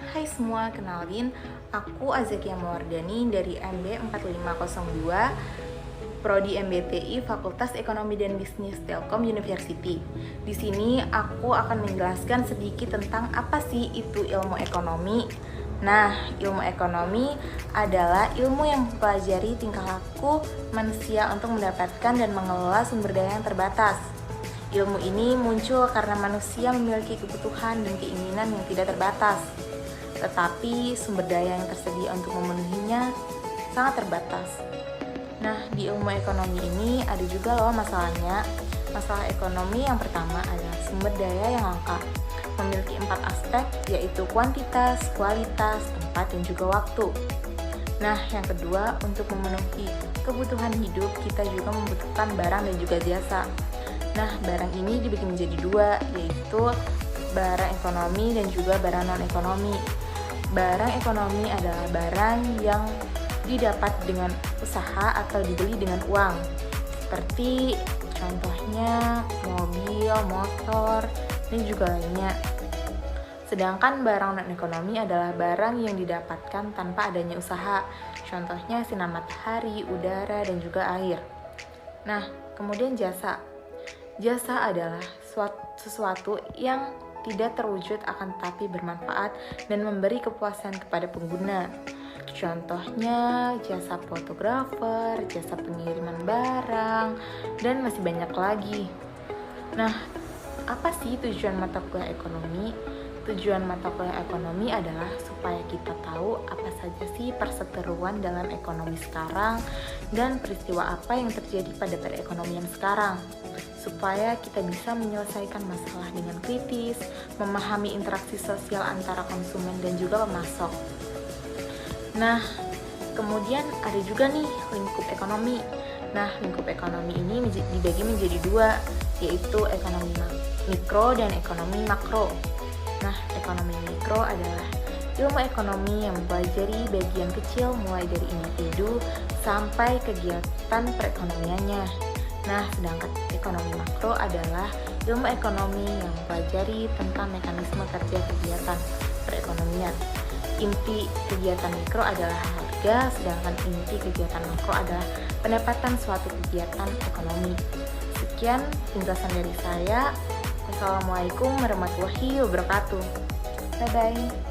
Hai semua, kenalin aku Azakia Mawardani dari MB 4502 Prodi MBTI Fakultas Ekonomi dan Bisnis Telkom University. Di sini aku akan menjelaskan sedikit tentang apa sih itu ilmu ekonomi. Nah, ilmu ekonomi adalah ilmu yang mempelajari tingkah laku manusia untuk mendapatkan dan mengelola sumber daya yang terbatas. Ilmu ini muncul karena manusia memiliki kebutuhan dan keinginan yang tidak terbatas. Tetapi sumber daya yang tersedia untuk memenuhinya sangat terbatas. Nah, di ilmu ekonomi ini ada juga loh masalahnya. Masalah ekonomi yang pertama adalah sumber daya yang langka. Memiliki 4 aspek, yaitu kuantitas, kualitas, tempat, dan juga waktu. Nah, yang kedua, untuk memenuhi kebutuhan hidup, kita juga membutuhkan barang dan juga jasa. Nah, barang ini dibagi menjadi 2, yaitu barang ekonomi dan juga barang non-ekonomi. Barang ekonomi adalah barang yang didapat dengan usaha atau dibeli dengan uang, seperti contohnya mobil, motor, dan juga lainnya. Sedangkan barang non-ekonomi adalah barang yang didapatkan tanpa adanya usaha, contohnya sinar matahari, udara, dan juga air. Nah, kemudian jasa. Jasa adalah sesuatu yang tidak terwujud akan tetapi bermanfaat dan memberi kepuasan kepada pengguna. Contohnya jasa fotografer, jasa pengiriman barang, dan masih banyak lagi. Nah, apa sih tujuan mata kuliah ekonomi? Tujuan mata kuliah ekonomi adalah supaya kita tahu apa saja sih perseteruan dalam ekonomi sekarang dan peristiwa apa yang terjadi pada perekonomian sekarang, supaya kita bisa menyelesaikan masalah dengan kritis, memahami interaksi sosial antara konsumen dan juga pemasok. Nah, kemudian ada juga nih lingkup ekonomi. Nah, lingkup ekonomi ini dibagi menjadi 2, yaitu ekonomi mikro dan ekonomi makro. Nah, ekonomi mikro adalah ilmu ekonomi yang mempelajari bagian kecil mulai dari individu sampai kegiatan perekonomiannya. Nah, sedangkan ekonomi makro adalah ilmu ekonomi yang mempelajari tentang mekanisme kerja kegiatan perekonomian. Inti kegiatan mikro adalah harga, sedangkan inti kegiatan makro adalah pendapatan suatu kegiatan ekonomi. Sekian penjelasan dari saya. Wassalamualaikum warahmatullahi wabarakatuh. Bye-bye.